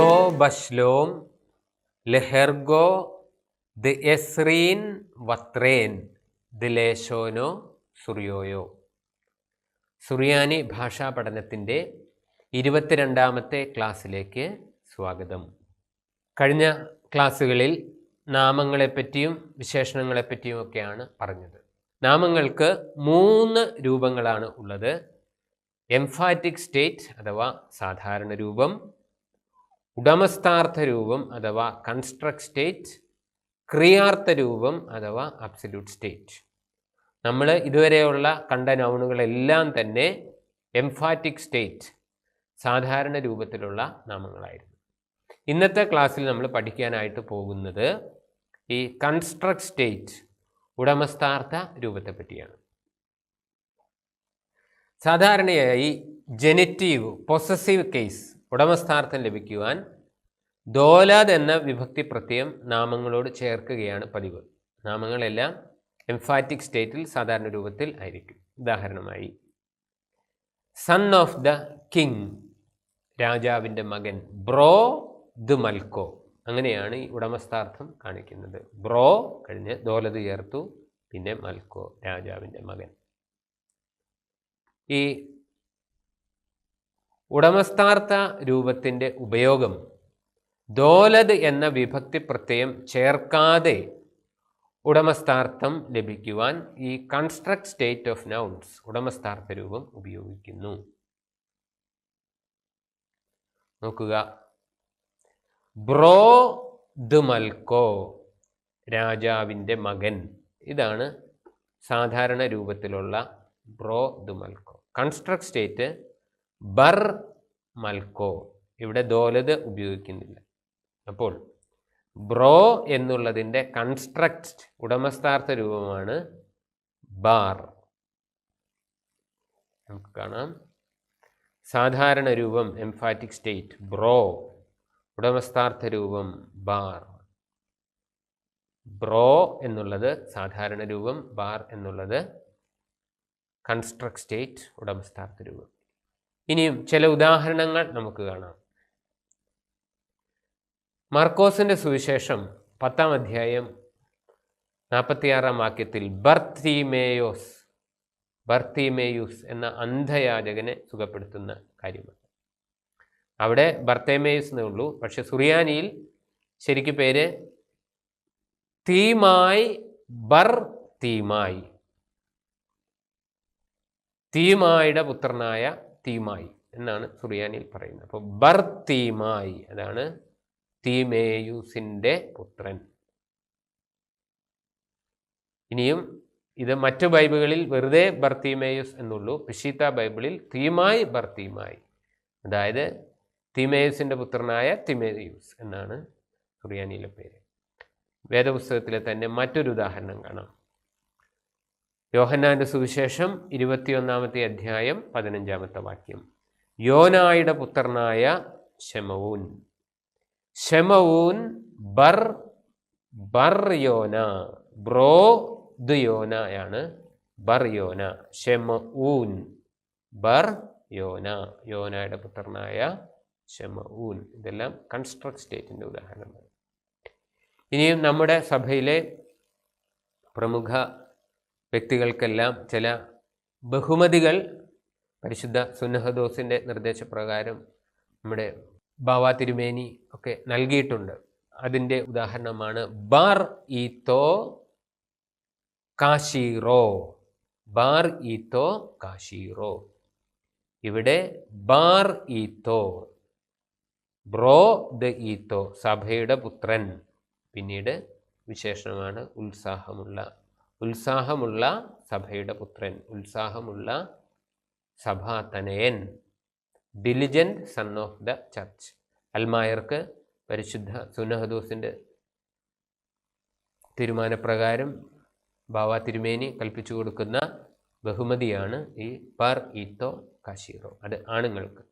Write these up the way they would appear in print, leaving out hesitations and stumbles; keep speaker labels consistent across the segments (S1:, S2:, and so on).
S1: തോ ബശ്ലോം ലെഹെർഗോ ദ് എസ്രീൻ വത്രേൻ ദിലേശോനോ സുറിയോയോ. സുറിയാനി ഭാഷാ പഠനത്തിൻ്റെ 22ാമത്തെ ക്ലാസ്സിലേക്ക് സ്വാഗതം. കഴിഞ്ഞ ക്ലാസ്സുകളിൽ നാമങ്ങളെപ്പറ്റിയും വിശേഷണങ്ങളെപ്പറ്റിയും ഒക്കെയാണ് പറഞ്ഞത്. നാമങ്ങൾക്ക് 3 രൂപങ്ങളാണ് ഉള്ളത്. എംഫാറ്റിക് സ്റ്റേറ്റ് അഥവാ സാധാരണ രൂപം, ഉടമസ്ഥാർത്ഥ രൂപം അഥവാ കൺസ്ട്രക്ട് സ്റ്റേറ്റ്, ക്രിയാർത്ഥ രൂപം അഥവാ അബ്സല്യൂട്ട് സ്റ്റേറ്റ്. നമ്മൾ ഇതുവരെയുള്ള കണ്ട നൗണുകളെല്ലാം തന്നെ എംഫാറ്റിക് സ്റ്റേറ്റ് സാധാരണ രൂപത്തിലുള്ള നാമങ്ങളായിരുന്നു. ഇന്നത്തെ ക്ലാസ്സിൽ നമ്മൾ പഠിക്കാനായിട്ട് പോകുന്നത് ഈ കൺസ്ട്രക്ട് സ്റ്റേറ്റ് ഉടമസ്ഥാർത്ഥ രൂപത്തെ പറ്റിയാണ്. സാധാരണയായി ജെനിറ്റീവ് പൊസസീവ് കേസ് ഉടമസ്ഥാർത്ഥം ലഭിക്കുവാൻ ദോലാദ് എന്ന വിഭക്തി പ്രത്യയം നാമങ്ങളോട് ചേർക്കുകയാണ് പതിവ്. നാമങ്ങളെല്ലാം എംഫാറ്റിക് സ്റ്റേറ്റിൽ സാധാരണ രൂപത്തിൽ ആയിരിക്കും. ഉദാഹരണമായി സൺ ഓഫ് ദ കിങ്, രാജാവിൻ്റെ മകൻ. ബ്രോ ദ് മൽക്കോ, അങ്ങനെയാണ് ഈ ഉടമസ്ഥാർത്ഥം കാണിക്കുന്നത്. ബ്രോ കഴിഞ്ഞ് ദോലത് ചേർത്തു, പിന്നെ മൽക്കോ രാജാവിൻ്റെ മകൻ. ഈ ഉടമസ്ഥാർത്ഥ രൂപത്തിൻ്റെ ഉപയോഗം ദോലത് എന്ന വിഭക്തി പ്രത്യയം ചേർക്കാതെ ഉടമസ്ഥാർത്ഥം ലഭിക്കുവാൻ ഈ കൺസ്ട്രക്ട് സ്റ്റേറ്റ് ഓഫ് നൗൺസ് ഉടമസ്ഥാർത്ഥ രൂപം ഉപയോഗിക്കുന്നു. നോക്കുക, ബ്രോ ദ് മൽക്കോ, രാജാവിൻ്റെ മകൻ. ഇതാണ് സാധാരണ രൂപത്തിലുള്ള ബ്രോ ദ് മൽക്കോ. കൺസ്ട്രക്ട് സ്റ്റേറ്റ് ബർ മൽക്കോ, ഇവിടെ ദോലത് ഉപയോഗിക്കുന്നില്ല. അപ്പോൾ ബ്രോ എന്നുള്ളതിൻ്റെ കൺസ്ട്രക്ട് ഉടമസ്ഥാർത്ഥ രൂപമാണ് ബാർ. നമുക്ക് കാണാം, സാധാരണ രൂപം എംഫാറ്റിക് സ്റ്റേറ്റ് ബ്രോ, ഉടമസ്ഥാർത്ഥ രൂപം ബാർ. ബ്രോ എന്നുള്ളത് സാധാരണ രൂപം, ബാർ എന്നുള്ളത് കൺസ്ട്രക്ട് സ്റ്റേറ്റ് ഉടമസ്ഥാർത്ഥ രൂപം. ഇനിയും ചില ഉദാഹരണങ്ങൾ നമുക്ക് കാണാം. മർക്കോസിൻ്റെ സുവിശേഷം 10-ാം അധ്യായം 46-ാം വാക്യത്തിൽ ബർത്തീമേയൂസ് എന്ന അന്ധയാചകനെ സുഖപ്പെടുത്തുന്ന കാര്യമാണ്. അവിടെ ബർത്തേമേയൂസ് എന്നേ ഉള്ളൂ, പക്ഷെ സുറിയാനിയിൽ ശരിക്കും പേര് തീമായി ബർ തീമായി, തീമായുടെ പുത്രനായ തീമായി എന്നാണ് സുറിയാനിയിൽ പറയുന്നത്. അപ്പോൾ ബർ തീമായി, അതാണ് തീമേയൂസിൻ്റെ പുത്രൻ. ഇനിയും ഇത് മറ്റു ബൈബിളുകളിൽ വെറുതെ ബർത്തീമേയൂസ് എന്നുള്ളൂ. പിശീത്ത ബൈബിളിൽ തീമായി ബർത്തീമായി, അതായത് തീമേയൂസിൻ്റെ പുത്രനായ തിമേയൂസ് എന്നാണ് സുറിയാനിയിലെ പേര്. വേദപുസ്തകത്തിലെ തന്നെ മറ്റൊരു ഉദാഹരണം കാണാം. യോഹന്നാൻ്റെ സുവിശേഷം 21-ാമത്തെ അധ്യായം 15-ാമത്തെ വാക്യം. യോനായുടെ പുത്രനായ ശെമഊൻ ബർ യോന, ബ്രോ ദ് യോനയാണ് ബർ യോന. ശെമഊൻ ബർ യോന, യോനായുടെ പുത്രനായ ശെമഊൻ. ഇതെല്ലാം കൺസ്ട്രക്ട് സ്റ്റേറ്റിൻ്റെ ഉദാഹരണമാണ്. ഇനിയും നമ്മുടെ സഭയിലെ പ്രമുഖ വ്യക്തികൾക്കെല്ലാം ചില ബഹുമതികൾ പരിശുദ്ധ സുന്നഹദോസിൻ്റെ നിർദ്ദേശപ്രകാരം നമ്മുടെ ബാവ തിരുമേനി ഒക്കെ നൽകിയിട്ടുണ്ട്. അതിൻ്റെ ഉദാഹരണമാണ് ബാർ ഈത്തോ കാശീറോ. ബാർ ഈത്തോ കാശീറോ. ഇവിടെ ബാർ ഈത്തോ, ബ്രോ ദ ഈത്തോ, സഭയുടെ പുത്രൻ. പിന്നീട് വിശേഷണമാണ് ഉത്സാഹമുള്ള സഭയുടെ പുത്രൻ, ഉത്സാഹമുള്ള സഭാതനയൻ, diligent son of the church. അൽമായർക്ക് പരിശുദ്ധ സുന്നഹദോസിൻ്റെ തീരുമാനപ്രകാരം ബാവ തിരുമേനി കൽപ്പിച്ചു കൊടുക്കുന്ന ബഹുമതിയാണ് ഈ ബർ ഈത്തോ കാശീറോ. അത് ആണുങ്ങൾക്ക്.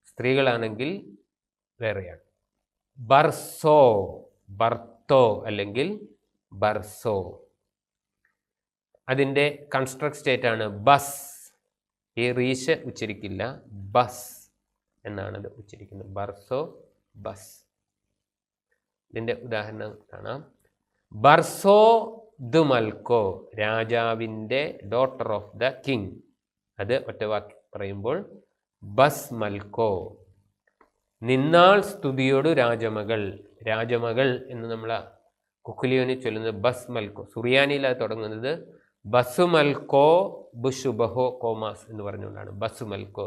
S1: സ്ത്രീകളാണെങ്കിൽ വേറെയാണ്. ബർത്തോ അല്ലെങ്കിൽ ബർസോ. അതിൻ്റെ കൺസ്ട്രക്ട് സ്റ്റേറ്റ് ആണ് ബസ്. ഈ റീശ ഉച്ചരിക്കില്ല, ബസ് എന്നാണത് ഉച്ചരിക്കുന്നത്. ബർസോ ബസ്. ഇതിൻ്റെ ഉദാഹരണം കാണാം. ബർസോ ദ് മൽക്കോ, രാജാവിൻ്റെ ഡോട്ടർ ഓഫ് ദ കിങ്. അത് ഒറ്റവാക്കി പറയുമ്പോൾ ബസ് മൽക്കോ. നിന്നാൾ സ്തുതിയോടു രാജമകൾ, രാജമകൾ എന്ന് നമ്മൾ കുക്കുലിയോനി ചൊല്ലുന്നത് ബസ് മൽക്കോ. സുറിയാനിയിൽ അത് തുടങ്ങുന്നത് ബസു മൽക്കോ ബുഷുബഹോ കോമാസ് എന്ന് പറഞ്ഞുകൊണ്ടാണ്. ബസു മൽക്കോ,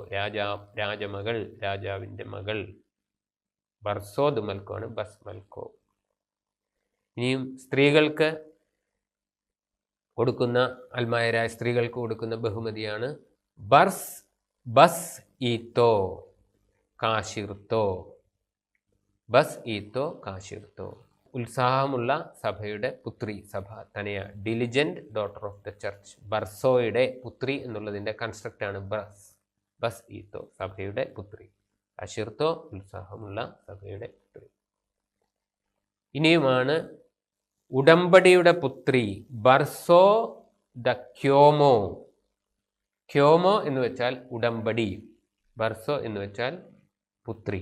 S1: രാജമകൾ, രാജാവിൻ്റെ മകൾ. ബർസോ ദ് മൽക്കോ ആണ് ബസ് മൽക്കോ. ഇനിയും സ്ത്രീകൾക്ക് കൊടുക്കുന്ന, അൽമായരായ സ്ത്രീകൾക്ക് കൊടുക്കുന്ന ബഹുമതിയാണ് ബസ് ഈത്തോ കാശിർത്തോ. ബസ് ഈത്തോ കാശിർത്തോ. ഉത്സാഹമുള്ള സഭയുടെ പുത്രി, സഭ തനയ, diligent daughter of the church. ബർസോയുടെ പുത്രി എന്നുള്ളതിൻ്റെ കൺസ്ട്രക്റ്റാണ് ബസ് ഈത്തോ, സഭയുടെ പുത്രി. കാശിർത്തോ, ഉത്സാഹമുള്ള സഭയുടെ പുത്രി. ഇനിയുമാണ് ഉടമ്പടിയുടെ പുത്രി, ബർസോ ദ ക്യോമോ. ക്യോമോ എന്ന് വെച്ചാൽ ഉടമ്പടി, ബർസോ എന്ന് വെച്ചാൽ പുത്രി.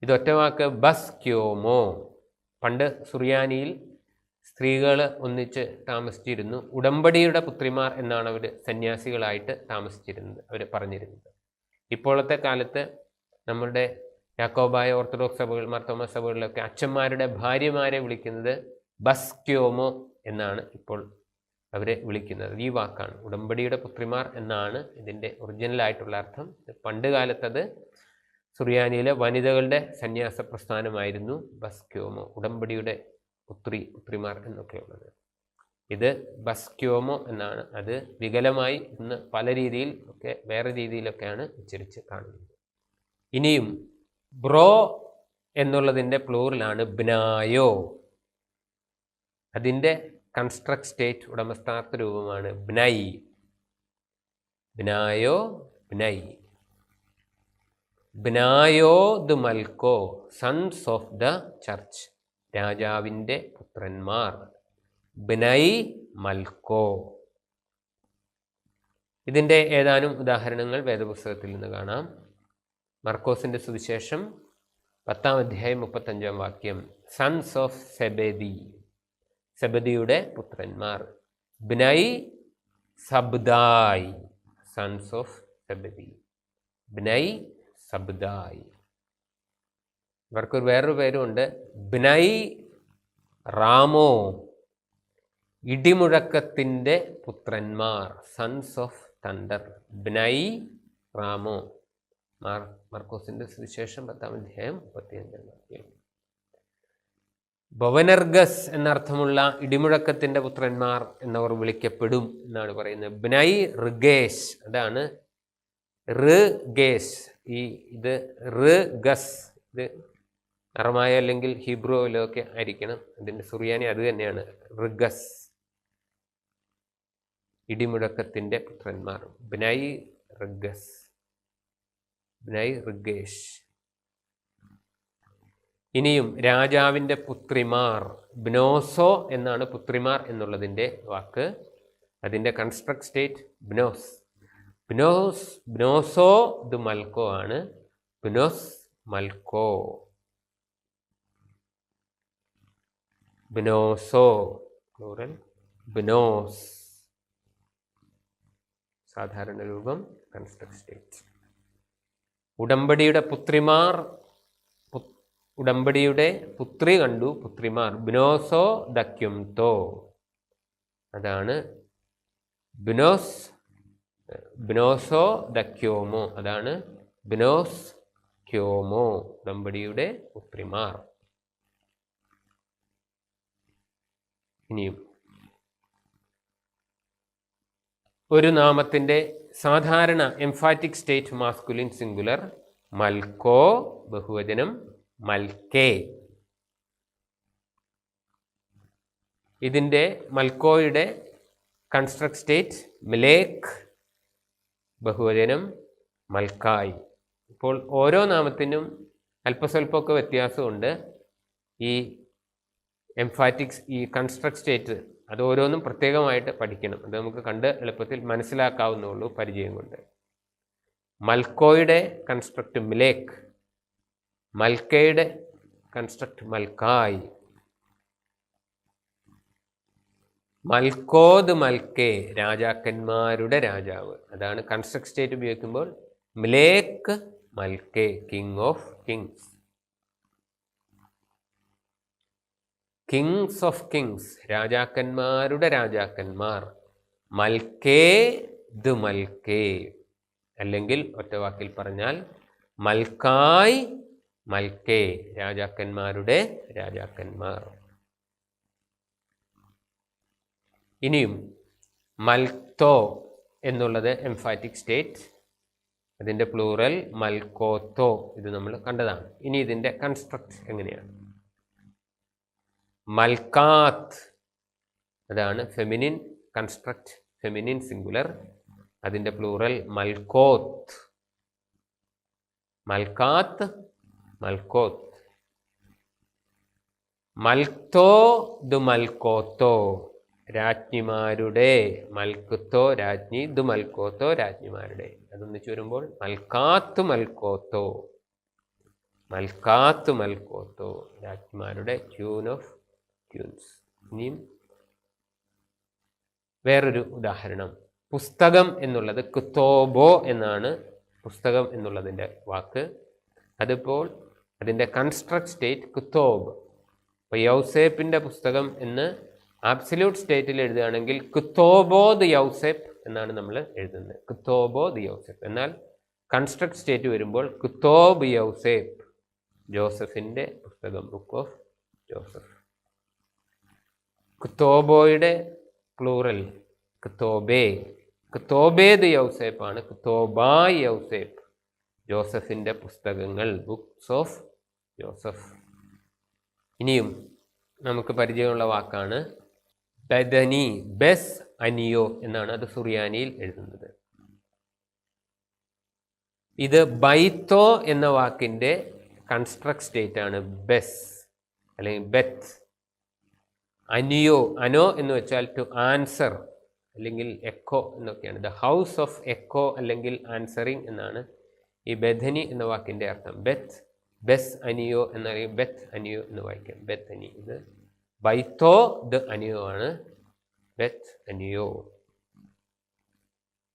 S1: ഇതൊറ്റ വാക്ക് ബസ് ക്യോമോ. പണ്ട് സുറിയാനിയിൽ സ്ത്രീകൾ ഒന്നിച്ച് താമസിച്ചിരുന്നു. ഉടമ്പടിയുടെ പുത്രിമാർ എന്നാണ് അവർ സന്യാസികളായിട്ട് താമസിച്ചിരുന്നത്, അവർ പറഞ്ഞിരുന്നത്. ഇപ്പോഴത്തെ കാലത്ത് നമ്മളുടെ യാക്കോബായ ഓർത്തഡോക്സ് സഭകൾ, മാർത്തോമാ സഭകളിലൊക്കെ അച്ഛന്മാരുടെ ഭാര്യമാരെ വിളിക്കുന്നത് ബസ്ക്യോമോ എന്നാണ് ഇപ്പോൾ അവരെ വിളിക്കുന്നത്. ഈ വാക്കാണ്, ഉടമ്പടിയുടെ പുത്രിമാർ എന്നാണ് ഇതിൻ്റെ ഒറിജിനലായിട്ടുള്ള അർത്ഥം. പണ്ട് കാലത്തത് സുറിയാനിയിലെ വനിതകളുടെ സന്യാസ പ്രസ്ഥാനമായിരുന്നു ബസ്ക്യോമോ, ഉടമ്പടിയുടെ പുത്രിമാർ എന്നൊക്കെയുള്ളത്. ഇത് ബസ്ക്യോമോ എന്നാണ്. അത് വികലമായി ഇന്ന് പല രീതിയിൽ ഒക്കെ വേറെ രീതിയിലൊക്കെയാണ് ഉച്ചരിച്ച് കാണുന്നത്. ഇനിയും ബ്രോ എന്നുള്ളതിൻ്റെ പ്ലൂറലാണ് ബ്നായോ. അതിൻ്റെ കൺസ്ട്രക്ട് സ്റ്റേറ്റ് ഉടമസ്ഥാർത്ഥ രൂപമാണ് ബ്നൈ. ബ്നായോ, ബ്നൈ. ബ്നായോ ദ് മൽക്കോ, സൺസ് ഓഫ് ദ ചർച്ച്, രാജാവിൻ്റെ പുത്രന്മാർ. ബ്നൈ മൽക്കോ. ഇതിൻ്റെ ഏതാനും ഉദാഹരണങ്ങൾ വേദപുസ്തകത്തിൽ നിന്ന് കാണാം. മർക്കോസിൻ്റെ സുവിശേഷം 10-ാം അധ്യായം 35-ാം വാക്യം, സൺസ് ഓഫ് സെബെദി, സെബദിയുടെ പുത്രന്മാർ. ബ്നൈ സബ്ദായ്, സൺസ് ഓഫ് സെബദി. ബ്നൈ സബ്ദായ്. ഇവർക്കൊരു വേറൊരു പേരുമുണ്ട്, ബ്നൈ റാമോ, ഇടിമുഴക്കത്തിൻ്റെ പുത്രന്മാർ, സൺസ് ഓഫ് തണ്ടർ. ബ്നൈ റാമോ. മർക്കോസിൻ്റെ സുവിശേഷം 10-ാം അധ്യായം 35-ാം വാക്യം. ബവനർഗസ് എന്നർത്ഥമുള്ള ഇടിമുഴക്കത്തിൻ്റെ പുത്രന്മാർ എന്നവർ വിളിക്കപ്പെടും എന്നാണ് പറയുന്നത്. ബ്നൈ ഋഗേഷ്, അതാണ് ഋഗേഷ്. ഇത് ഋഗസ്, ഇത് അറമായ അല്ലെങ്കിൽ ഹീബ്രുവിലൊക്കെ ആയിരിക്കണം. ഇതിൻ്റെ സുറിയാനി അത് തന്നെയാണ്, ഋഗസ്, ഇടിമുഴക്കത്തിൻ്റെ പുത്രന്മാർ. ബ്നൈ ഋഗസ്, ബ്നൈ ഋഗേഷ്. ഇനിയും രാജാവിൻ്റെ പുത്രിമാർ, ബ്നോസോ എന്നാണ് പുത്രിമാർ എന്നുള്ളതിൻ്റെ വാക്ക്. അതിൻ്റെ കൺസ്ട്രക്ട് സ്റ്റേറ്റ് ബ്നോസ്. ബ്നോസോ ദ് മൽക്കോ ആണ്. ബ്നോസ് മൽക്കോ. ബ്നോസോ പ്ലൂറൽ, ബ്നോസ് സാധാരണ രൂപം, കൺസ്ട്രക്ട് സ്റ്റേറ്റ്. ഉടമ്പടിയുടെ പുത്രിമാർ, ഉടമ്പടിയുടെ പുത്രി കണ്ടു, പുത്രിമാർ. ബ്നോസോ ദക്യുംതോ, അതാണ് ബ്നോസോ ദക്യോമോ, അതാണ് ബ്നോസ് ക്യോമോ, ഉടമ്പടിയുടെ പുത്രിമാർ. ഇനിയും ഒരു നാമത്തിൻ്റെ സാധാരണ എംഫാറ്റിക് സ്റ്റേറ്റ് മാസ്കുലിൻ സിംഗുലർ മൽക്കോ, ബഹുവചനം മൽക്കേ. ഇതിൻ്റെ മൽക്കോയുടെ കൺസ്ട്രക്ട് സ്റ്റേറ്റ് മിലേക്ക്, ബഹുവചനം മൽക്കായ്. ഇപ്പോൾ ഓരോ നാമത്തിനും അല്പസ്വല്പമൊക്കെ വ്യത്യാസമുണ്ട്. ഈ എംഫാറ്റിക്സ്, ഈ കൺസ്ട്രക്ട് സ്റ്റേറ്റ്, അത് ഓരോന്നും പ്രത്യേകമായിട്ട് പഠിക്കണം. അത് നമുക്ക് കണ്ട് എളുപ്പത്തിൽ മനസ്സിലാക്കാവുന്നുള്ളൂ പരിചയം കൊണ്ട്. മൽക്കോയുടെ കൺസ്ട്രക്റ്റ് മിലേക്ക്, മൽക്കയുടെ കൺസ്ട്രക്ട് മൽക്കായ്. മൽക്കോദ് മൽക്കേ, രാജാക്കന്മാരുടെ രാജാവ്. അതാണ് കൺസ്ട്രക്ട് സ്റ്റേറ്റ് ഉപയോഗിക്കുമ്പോൾ മലേക്ക് മൽക്കേ, king of kings. Kings of kings, രാജാക്കന്മാരുടെ രാജാക്കന്മാർ. മൽക്കേ ദ് മൽക്കേ, അല്ലെങ്കിൽ ഒറ്റ വാക്കിൽ പറഞ്ഞാൽ മൽക്കായ് മൽക്കേ, രാജാക്കന്മാരുടെ രാജാക്കന്മാർ. ഇനിയും മൽത്തോ എന്നുള്ളത് എംഫാറ്റിക് സ്റ്റേറ്റ്, അതിൻ്റെ പ്ലൂറൽ മൽക്കോത്തോ, ഇത് നമ്മൾ കണ്ടതാണ്. ഇനി ഇതിൻ്റെ കൺസ്ട്രക്ട് എങ്ങനെയാണ്? മൽക്കാത്ത്, അതാണ് ഫെമിനിൻ കൺസ്ട്രക്ട്, ഫെമിനിൻ സിംഗുലർ. അതിൻ്റെ പ്ലൂറൽ മൽക്കോത്ത്. മൽക്കാത്ത് മൽക്കോത്ത്. മൽത്തോ ദു മൽക്കോത്തോ, രാജ്ഞിമാരുടെ. മൽക്കുത്തോ രാജ്ഞി, ദു മൽക്കോത്തോ രാജ്ഞിമാരുടെ. അതൊന്നിച്ച് വരുമ്പോൾ മൽക്കാത്ത് മൽക്കോത്തോ, മൽക്കാത്ത് മൽക്കോത്തോ, രാജ്ഞിമാരുടെ, ക്യൂൻ ഓഫ് ക്യൂൻസ്. ഇനിയും വേറൊരു ഉദാഹരണം. പുസ്തകം എന്നുള്ളത് കുത്തോബോ എന്നാണ് പുസ്തകം എന്നുള്ളതിൻ്റെ വാക്ക്. അതിപ്പോൾ അതിൻ്റെ കൺസ്ട്രക്ട് സ്റ്റേറ്റ് കുത്തോബ്. അപ്പോൾ യൗസേപ്പിൻ്റെ പുസ്തകം എന്ന് ആബ്സല്യൂട്ട് സ്റ്റേറ്റിൽ എഴുതുകയാണെങ്കിൽ കുത്തോബോ ദ് യൗസേപ്പ് എന്നാണ് നമ്മൾ എഴുതുന്നത്, കുത്തോബോ ദ് യൗസേപ്പ്. എന്നാൽ കൺസ്ട്രക്ട് സ്റ്റേറ്റ് വരുമ്പോൾ കുത്തോബ് യൗസേപ്പ്, ജോസഫിൻ്റെ പുസ്തകം, ബുക്ക് ഓഫ് ജോസഫ്. കുത്തോബോയുടെ പ്ലൂറൽ കുത്തോബേ, കുത്തോബേ ദ് യൗസേപ്പാണ്, കുത്തോബായ് യൗസേപ്പ്, ജോസഫിൻ്റെ പുസ്തകങ്ങൾ, ബുക്സ് ഓഫ് ജോസഫ്. ഇനിയും നമുക്ക് പരിചയമുള്ള വാക്കാണ് ബദനി, ബെസ് അനിയോ എന്നാണ് അത് സുറിയാനിയിൽ എഴുതുന്നത്. ഇത് ബൈത്തോ എന്ന വാക്കിൻ്റെ കൺസ്ട്രക്ട് സ്റ്റേറ്റ് ആണ് ബെസ് അല്ലെങ്കിൽ ബെത്ത്. അനിയോ, അനോ എന്ന് വെച്ചാൽ ടു ആൻസർ അല്ലെങ്കിൽ എക്കോ എന്നൊക്കെയാണ്. ദ ഹൗസ് ഓഫ് എക്കോ അല്ലെങ്കിൽ ആൻസറിങ് എന്നാണ് ഈ ബെഥനി എന്ന വാക്കിൻ്റെ അർത്ഥം. ബെത്ത്, ബെസ് അനിയോ എന്നറിയും, ബെത്ത് അനിയോ എന്ന് വായിക്കാം, ബെത്ത് അനി. ഇത് ബൈത്തോ ദ അനിയോ ആണ്, ബെത്ത് അനിയോ.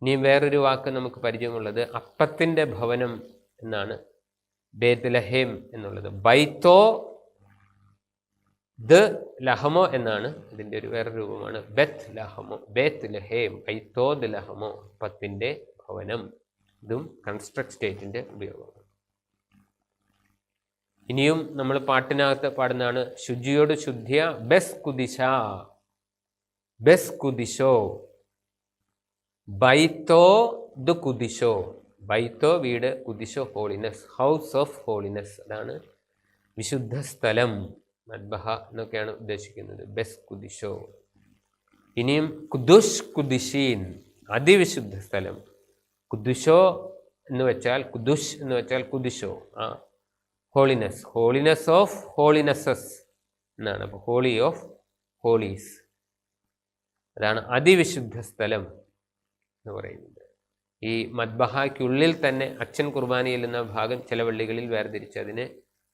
S1: ഇനി വേറൊരു വാക്ക് നമുക്ക് പരിചയമുള്ളത് അപ്പത്തിൻ്റെ ഭവനം എന്നാണ്, ബേത്ലഹേം എന്നുള്ളത്. ബൈത്തോ ദ ലഹമോ എന്നാണ് ഇതിൻ്റെ ഒരു വേറെ രൂപമാണ് ബെത്ത് ലഹമോ, ബേത്ത് ലഹേം, ബൈത്തോ ദ ലഹമോ, അപ്പത്തിൻ്റെ ഭവനം. ഇതും കൺസ്ട്രക്ട് സ്റ്റേറ്റിൻ്റെ ഉപയോഗമാണ്. ഇനിയും നമ്മൾ പാട്ടിനകത്ത് പാടുന്നതാണ് ശുചിയോട് ശുദ്ധിയ ബെസ് കുദിശ, ബെസ് കുദിശോ, ബൈത്തോ ദ കുദിശോ, ബൈത്തോ വീട്, കുദിശോ ഹോളിനെസ്, ഹൗസ് ഓഫ് ഹോളിനെസ്, അതാണ് വിശുദ്ധ സ്ഥലം, മദ്ബഹ എന്നൊക്കെയാണ് ഉദ്ദേശിക്കുന്നത്, ബെസ് കുദിശോ. ഇനിയും കുദുഷ് കുദിഷീൻ, അതിവിശുദ്ധ സ്ഥലം. കുദുഷോ എന്ന് വെച്ചാൽ, കുദുഷ് എന്ന് വെച്ചാൽ കുദിശോ, ആ ഹോളിനെസ്, ഹോളിനെസ് ഓഫ് ഹോളിനെസ്സസ് എന്നാണ്. അപ്പോൾ ഹോളി ഓഫ് ഹോളീസ്, അതാണ് അതിവിശുദ്ധ സ്ഥലം എന്ന് പറയുന്നത്. ഈ മദ്ബഹായ്ക്കുള്ളിൽ തന്നെ അച്ഛൻ കുർബാനയിൽ എന്ന ഭാഗം ചില പള്ളികളിൽ വേർതിരിച്ച് അതിനെ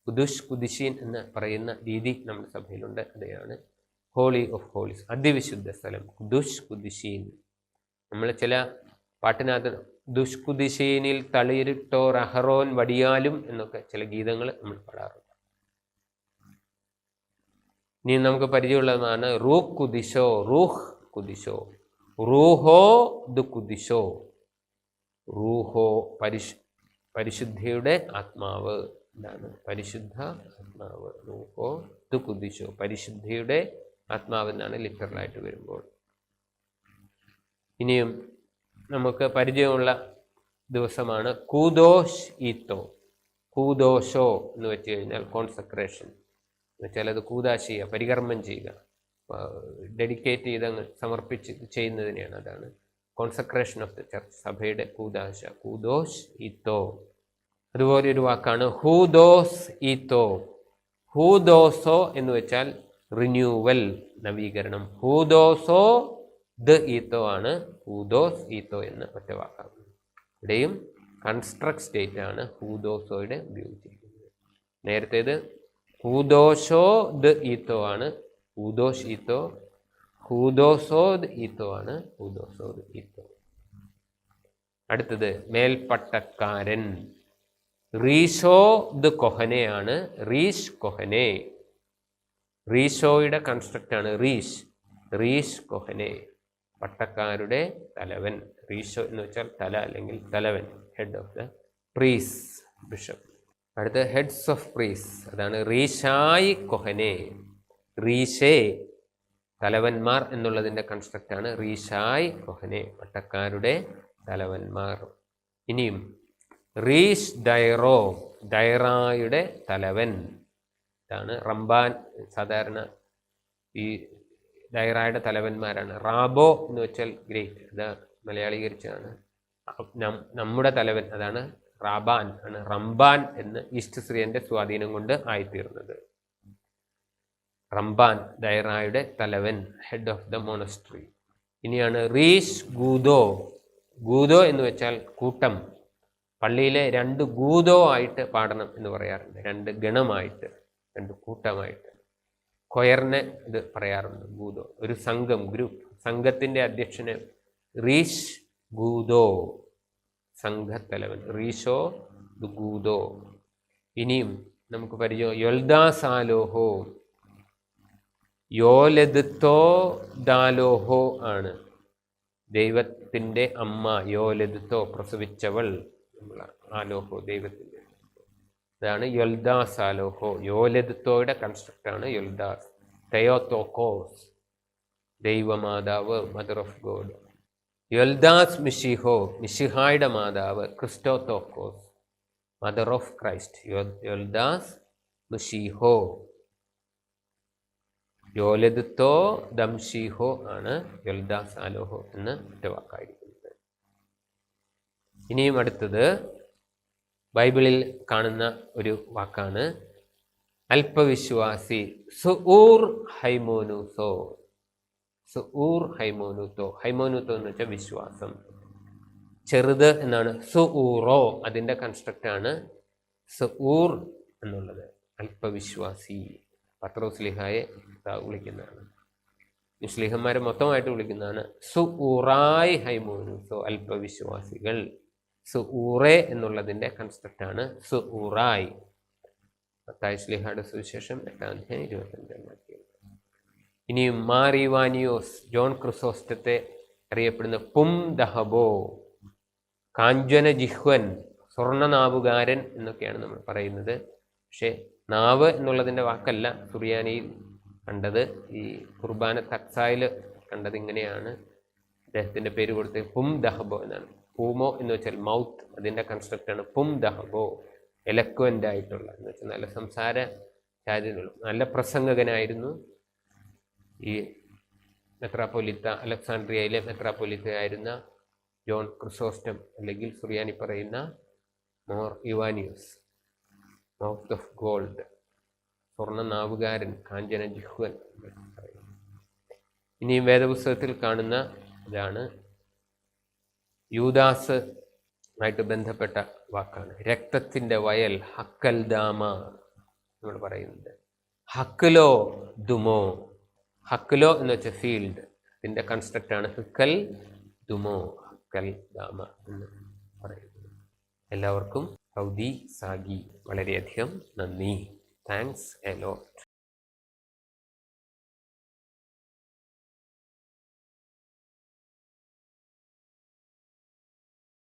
S1: കുദുഷ് കുദിഷീൻ എന്ന് പറയുന്ന രീതി നമ്മുടെ സഭയിലുണ്ട്. അതെയാണ് ഹോളി ഓഫ് ഹോളീസ്, അതിവിശുദ്ധ സ്ഥലം, കുദുഷ് കുദിഷീൻ. നമ്മൾ ചില പാട്ടിനകത്ത് ദുഷ്കുദിശീനിൽ തളിരിട്ടോർ അഹറോൻ വടിയാലും എന്നൊക്കെ ചില ഗീതങ്ങൾ നമ്മൾ പാടാറുണ്ട്. ഇനി നമുക്ക് പരിചയമുള്ളതാണ് റൂഹ് കുദിശോ, റൂഹ് കുദിശോ, റൂഹോ ദു കുദിശോ, റൂഹോ പരിശുദ്ധിയുടെ ആത്മാവ്, എന്താണ് പരിശുദ്ധ ആത്മാവ്, റൂഹോ ദു കുദിശോ, പരിശുദ്ധിയുടെ ആത്മാവ് എന്നാണ് ലിറ്ററലായിട്ട് വരുമ്പോൾ. ഇനിയും നമുക്ക് പരിചയമുള്ള ദിവസമാണ് കൂദോഷ് ഈത്തോ. കൂദോഷോ എന്ന് വെച്ച് കഴിഞ്ഞാൽ കോൺസെക്രേഷൻ എന്ന് വെച്ചാൽ അത് കൂദാശിയ, പരികർമ്മം ചെയ്യുക, ഡെഡിക്കേറ്റ് ചെയ്ത് സമർപ്പിച്ച് ചെയ്യുന്നതിനെയാണ്. അതാണ് കോൺസെക്രേഷൻ ഓഫ് ദ ചർച്ച്, സഭയുടെ കൂദാശ, കൂദോഷ് ഈത്തോ. അതുപോലെ ഒരു വാക്കാണ് ഹൂദോസ് ഈത്തോ. ഹൂദോസോ എന്ന് വെച്ചാൽ റിന്യൂവൽ, നവീകരണം. ഹൂദോസോ ദ ഈത്തോ ആണ് ഹൂദോസ് ഈത്തോ എന്ന് ഒറ്റ വാക്കാണ്. ഇവിടെയും കൺസ്ട്രക്ട് സ്റ്റേറ്റ് ആണ് ഹൂദോസോയുടെ ഉപയോഗിച്ചിരിക്കുന്നത്. നേരത്തേത് ഹൂദോഷോ ദ് ഈത്തോ ആണ്, ഹൂദോഷ് ഈത്തോ. ഹൂദോസോദ് ഈത്തോ ആണ്, ഹൂദോസോദ് ഈത്തോ. അടുത്തത് മേൽപ്പട്ടക്കാരൻ. റീഷോ ദ് കൊഹനെയാണ്, റീഷ് കൊഹനെ. റീഷോയുടെ കൺസ്ട്രക്റ്റാണ് റീഷ്, റീഷ് കൊഹനെ, പട്ടക്കാരുടെ തലവൻ. റീഷോ എന്ന് വെച്ചാൽ തല അല്ലെങ്കിൽ തലവൻ, ഹെഡ് ഓഫ് ദ പ്രീസ്, ബിഷപ്പ്. അടുത്ത ഹെഡ്സ് ഓഫ് പ്രീസ്, അതാണ് റീഷായി കൊഹനെ. റീഷേ തലവന്മാർ എന്നുള്ളതിൻ്റെ കൺസ്ട്രക്റ്റാണ് റീഷായ് കൊഹനെ, പട്ടക്കാരുടെ തലവന്മാർ. ഇനിയും റീഷ് ഡൈറോ, ഡൈറായുടെ തലവൻ. ഇതാണ് റംബാൻ. സാധാരണ ഈ ഡൈറായുടെ തലവന്മാരാണ്. റാബോ എന്ന് വെച്ചാൽ ഗ്രേറ്റ്, അത് മലയാളീകരിച്ചാണ്. നമ്മുടെ തലവൻ അതാണ് റാബാൻ ആണ്. റംബാൻ എന്ന് ഈസ്റ്റ് സിറിയന്റെ സ്വാധീനം കൊണ്ട് ആയിത്തീർന്നത്. റംബാൻ ഡൈറായുടെ തലവൻ, ഹെഡ് ഓഫ് ദ മോണസ്ട്രി. ഇനിയാണ് റീഷ് ഗൂദോ. ഗൂദോ എന്ന് വെച്ചാൽ കൂട്ടം. പള്ളിയിലെ 2 ഗൂദോ ആയിട്ട് പാടണം എന്ന് പറയാറുണ്ട്, 2 ഗണമായിട്ട്, 2 കൂട്ടമായിട്ട്. കൊയറിനെ ഇത് പറയാറുണ്ട്, ഗൂദോ. ഒരു സംഘം, ഗ്രൂപ്പ്, സംഘത്തിൻ്റെ അധ്യക്ഷന് റീഷ് ഗൂദോ, സംഘത്തലവൻ. റീഷോ ഗൂദോ. ഇനിയും നമുക്ക് പരിചയം യൊൽദാസാലോഹോ. യോലെദ്ത്തോ ദാലോഹോ ആണ് ദൈവത്തിൻ്റെ അമ്മ. യോലെദ്ത്തോ പ്രസവിച്ചവൾ, ആലോഹോ ദൈവത്തിൻ്റെ. ഇതാണ് യൊൽദാസ് ആലോഹോ. യോലെദ്ത്തോയുടെ കൺസ്ട്രക്റ്റാണ് യൊൽദാസ്. തെയോത്തോക്കോസ് ദൈവമാതാവ്, മദർ ഓഫ് ഗോഡ്. യൊൽദാസ് മിഷിഹോ, മിഷിഹായുടെ മാതാവ്. ക്രിസ്റ്റോത്തോക്കോസ് മദർ ഓഫ് ക്രൈസ്റ്റ്. യൊൽദാസ് മിഷിഹോ. യോലെദ്ത്തോ ദംഷിഹോ ആണ് യൊൽദാസ് ആലോഹോ എന്ന് ഒറ്റ വാക്കായിരിക്കുന്നത്. ഇനിയും അടുത്തത് ബൈബിളിൽ കാണുന്ന ഒരു വാക്കാണ് അല്പവിശ്വാസി. സുഊർ ഹൈമോനൂസോ, സുഊർ ഹൈമോനൂത്തോ. ഹൈമോനൂത്തോ എന്ന് വെച്ചാൽ വിശ്വാസം, ചെറുത് എന്നാണ്. സുഊറോ അതിൻ്റെ കൺസ്ട്രക്റ്റാണ് സുഊർ എന്നുള്ളത്. അല്പവിശ്വാസി. പത്രോസ്ലിഹായെ വിളിക്കുന്നതാണ്, മുസ്ലിഹന്മാരെ മൊത്തമായിട്ട് വിളിക്കുന്നതാണ്. സുഊറായ് ഹൈമോനൂസോ, അല്പവിശ്വാസികൾ. സുഊറേ എന്നുള്ളതിൻ്റെ കൺസ്ട്രക്റ്റാണ് സുഊറായ്. മത്തായി ശ്ലീഹയുടെ സുവിശേഷം 8:25. ഇനിയും മാറിവാനിയോസ്, ജോൺ ക്രിസോസ്റ്റത്തെ അറിയപ്പെടുന്ന പും ദഹബോ, കാഞ്ചന ജിഹ്വൻ, സ്വർണ്ണനാവുകാരൻ എന്നൊക്കെയാണ് നമ്മൾ പറയുന്നത്. പക്ഷേ നാവ് എന്നുള്ളതിൻ്റെ വാക്കല്ല സുറിയാനിയിൽ കണ്ടത്. ഈ കുർബാന തക്സായിൽ കണ്ടത് ഇങ്ങനെയാണ്. അദ്ദേഹത്തിൻ്റെ പേര് കൊടുത്ത് പും ദഹബോ എന്നാണ്. പൂമോ എന്ന് വെച്ചാൽ മൗത്ത്, അതിൻ്റെ കൺസ്ട്രക്റ്റാണ് പും ദഹബോ. എലക്വൻ്റ് ആയിട്ടുള്ള എന്ന് വെച്ചാൽ നല്ല സംസാര ചാര്യനുള്ള, നല്ല പ്രസംഗകനായിരുന്നു. ഈ മെത്രാപ്പൊലിത്ത, അലക്സാണ്ട്രിയയിലെ മെത്രാപ്പൊലിത്ത ആയിരുന്ന ജോൺ ക്രിസോസ്റ്റം, അല്ലെങ്കിൽ സുറിയാനി പറയുന്ന more Ivanios, mouth of gold, സ്വർണ്ണ നാവുകാരൻ, കാഞ്ചന ജിഹ്വൻ. ഇനിയും വേദപുസ്തകത്തിൽ കാണുന്ന ഇതാണ് യൂദാസ് ആയിട്ട് ബന്ധപ്പെട്ട വാക്കാണ്. രക്തത്തിൻ്റെ വയൽ, ഹക്കൽ ദാമ നമ്മൾ പറയുന്നത്. ഹക്കലോ ദുമോ. ഹക്കലോ എന്ന് വെച്ചാൽ ഫീൽഡ്, ഇതിൻ്റെ കൺസ്ട്രക്റ്റാണ് ഹക്കൽ ദുമോ, ഹക്കൽ ദാമ എന്ന് പറയുന്നത്. എല്ലാവർക്കും ഹൗദി സാഗി വളരെയധികം നന്ദി. Thanks a lot.